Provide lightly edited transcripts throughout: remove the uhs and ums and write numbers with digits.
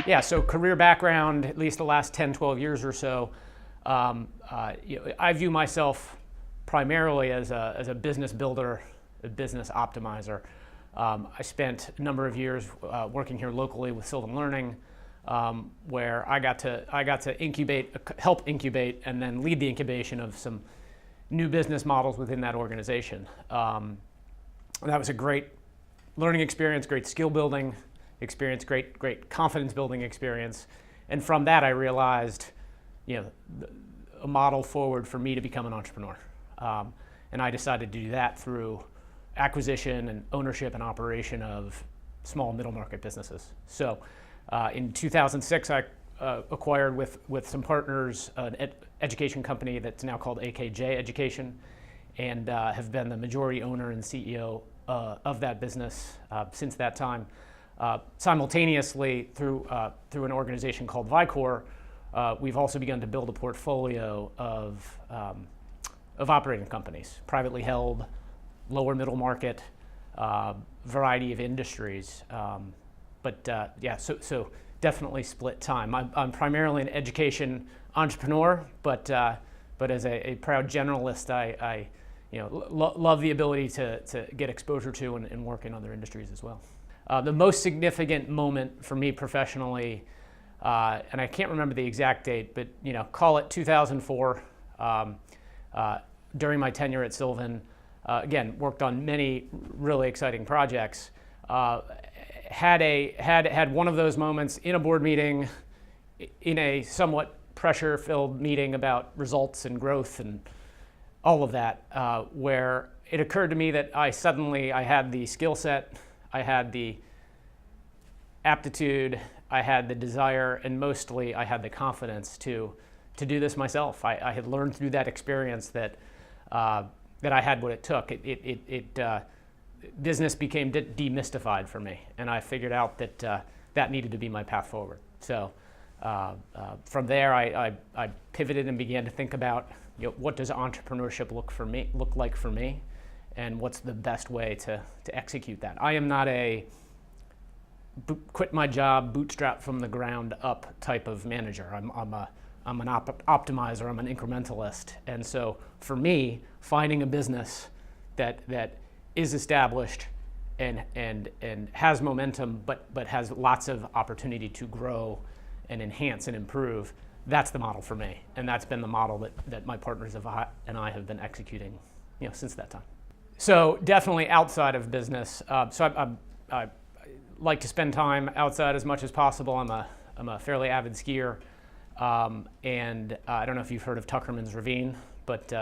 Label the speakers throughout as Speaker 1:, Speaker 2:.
Speaker 1: Yeah, so career background, at least the last 10, 12 years or so, I view myself primarily as a business builder, a business optimizer. I spent a number of years working here locally with Sylvan Learning, where I got to help incubate, and then lead the incubation of some new business models within that organization. That was a great learning experience, great skill building experience, great confidence building experience. And from that, I realized, a model forward for me to become an entrepreneur. And I decided to do that through acquisition and ownership and operation of small middle market businesses. So in 2006, I acquired with some partners an education company that's now called AKJ Education, and have been the majority owner and CEO of that business since that time. Simultaneously, through an organization called Vicor, we've also begun to build a portfolio of operating companies, privately held, lower middle market, variety of industries. So definitely split time. I'm primarily an education entrepreneur, but as a proud generalist, I love the ability to get exposure to and work in other industries as well. The most significant moment for me professionally, and I can't remember the exact date, but call it 2004. During my tenure at Sylvan, again, worked on many really exciting projects. Had one of those moments in a board meeting, in a somewhat pressure-filled meeting about results and growth and all of that, where it occurred to me that I had the skill set, I had the aptitude, I had the desire, and mostly I had the confidence to do this myself. I had learned through that experience that I had what it took. Business became demystified for me, and I figured out that that needed to be my path forward. So from there, I pivoted and began to think about what does entrepreneurship look like for me, and what's the best way to execute that. I am not a quit my job, bootstrap from the ground up type of manager. I'm an optimizer. I'm an incrementalist, and so for me, finding a business that is established and has momentum, but has lots of opportunity to grow and enhance and improve, that's the model for me, and that's been the model that my partners and I have been executing, since that time. So definitely outside of business. I like to spend time outside as much as possible. I'm a fairly avid skier, and I don't know if you've heard of Tuckerman's Ravine, but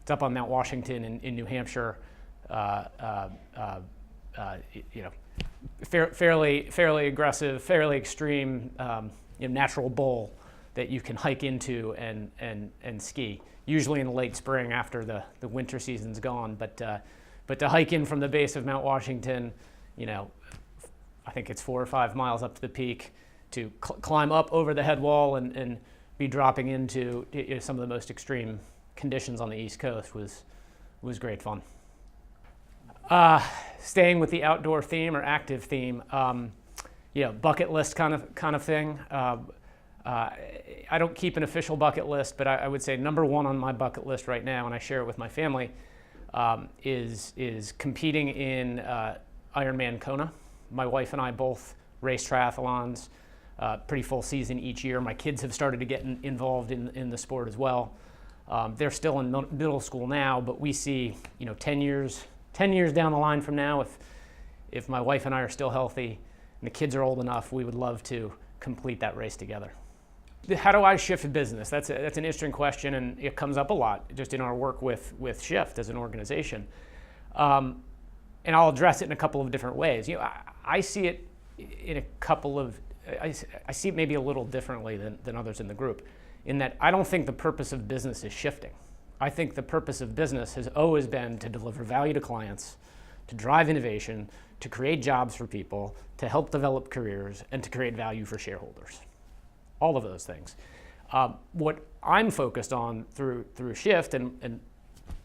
Speaker 1: it's up on Mount Washington in New Hampshire. Fairly aggressive, fairly extreme, natural bowl that you can hike into and ski. Usually in the late spring after the winter season's gone, but to hike in from the base of Mount Washington, I think it's 4 or 5 miles up to the peak, to climb up over the head wall and be dropping into some of the most extreme conditions on the East Coast was great fun. Staying with the outdoor theme or active theme, bucket list kind of thing. I don't keep an official bucket list, but I would say number one on my bucket list right now, and I share it with my family, is competing in Ironman Kona. My wife and I both race triathlons, pretty full season each year. My kids have started to get involved in the sport as well. They're still in middle school now, but we see 10 years down the line from now, if my wife and I are still healthy and the kids are old enough, we would love to complete that race together. How do I shift business? That's an interesting question, and it comes up a lot just in our work with Shift as an organization. And I'll address it in a couple of different ways. I see it in a couple of, I see it maybe a little differently than others in the group, in that I don't think the purpose of business is shifting. I think the purpose of business has always been to deliver value to clients, to drive innovation, to create jobs for people, to help develop careers, and to create value for shareholders. All of those things. What I'm focused on through Shift and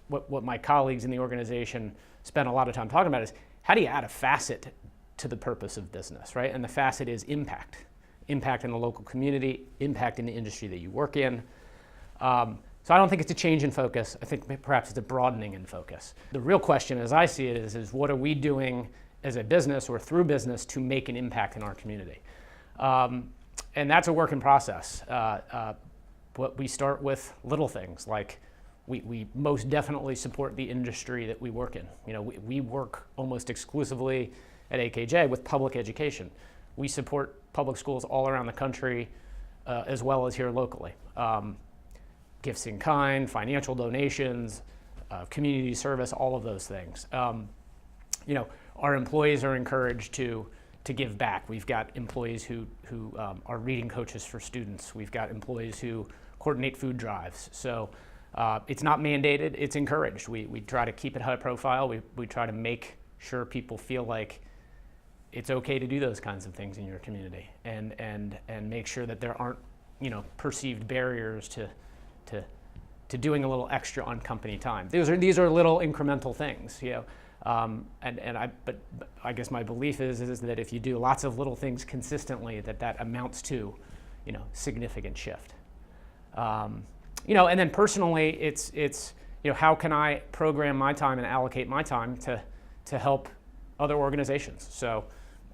Speaker 1: what my colleagues in the organization spend a lot of time talking about is how do you add a facet to the purpose of business, right? And the facet is impact. impact in the local community, impact in the industry that you work in. So I don't think it's a change in focus. I think perhaps it's a broadening in focus. The real question, as I see it, is what are we doing as a business or through business to make an impact in our community? And that's a work in process. But we start with little things like we most definitely support the industry that we work in. You know, we work almost exclusively at AKJ with public education. We support public schools all around the country, as well as here locally. Gifts in kind, financial donations, community service, all of those things. You know, our employees are encouraged to give back. We've got employees who are reading coaches for students. We've got employees who coordinate food drives. So it's not mandated, it's encouraged. We try to keep it high profile. We try to make sure people feel like it's okay to do those kinds of things in your community, and make sure that there aren't, you know, perceived barriers to doing a little extra on company time. These are little incremental things, you know. But I guess my belief is that if you do lots of little things consistently, that amounts to, you know, significant shift. You know, and then personally, it's you know, how can I program my time and allocate my time to help other organizations? So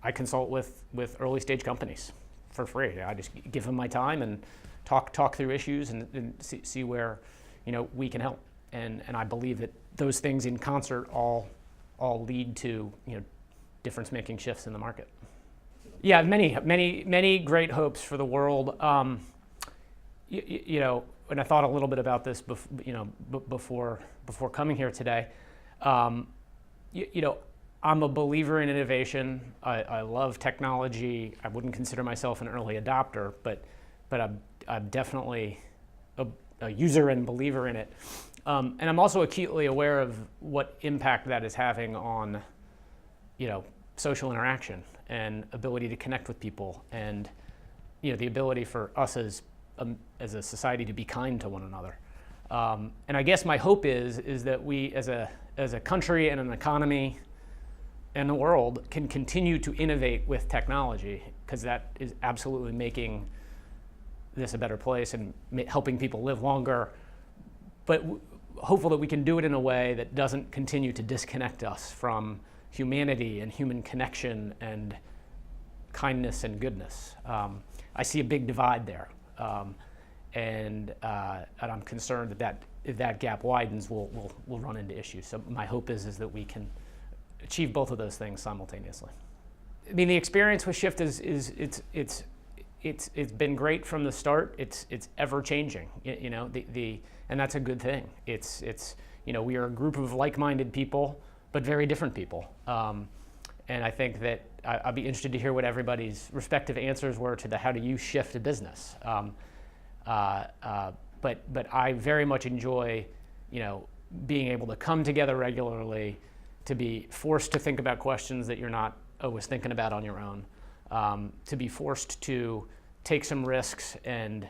Speaker 1: I consult with early stage companies for free. I just give them my time and talk through issues and see where, you know, we can help. And I believe that those things in concert all lead to, you know, difference-making shifts in the market. Yeah, many great hopes for the world. You know, and I thought a little bit about this, before coming here today. You know, I'm a believer in innovation. I love technology. I wouldn't consider myself an early adopter, but I'm definitely a user and believer in it. And I'm also acutely aware of what impact that is having on, you know, social interaction and ability to connect with people, and, you know, the ability for us as a society to be kind to one another. And I guess my hope is that we, as a country and an economy and the world, can continue to innovate with technology, because that is absolutely making this a better place and helping people live longer. But hopeful that we can do it in a way that doesn't continue to disconnect us from humanity and human connection and kindness and goodness. I see a big divide there, and I'm concerned that if that gap widens, we'll run into issues. So my hope is that we can achieve both of those things simultaneously. I mean, the experience with Shift it's been great from the start. It's ever changing, you know, and that's a good thing. It's you know, we are a group of like-minded people, but very different people. And I think that I'd be interested to hear what everybody's respective answers were to the how do you shift a business. But I very much enjoy, you know, being able to come together regularly, to be forced to think about questions that you're not always thinking about on your own, to be forced to take some risks and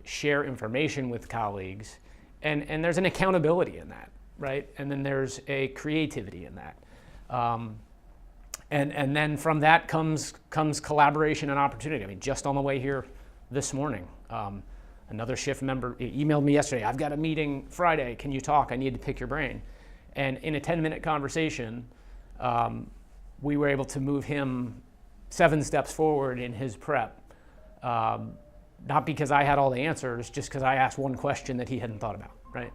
Speaker 1: share information with colleagues, and there's an accountability in that, right? And then there's a creativity in that, and then from that comes collaboration and opportunity. I mean, just on the way here this morning, another Shift member emailed me yesterday. I've got a meeting Friday. Can you talk? I need to pick your brain. And in a 10-minute conversation, we were able to move him 7 steps forward in his prep. Not because I had all the answers, just because I asked one question that he hadn't thought about, right?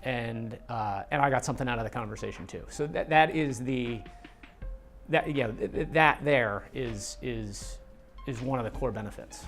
Speaker 1: And I got something out of the conversation too. So that there is one of the core benefits.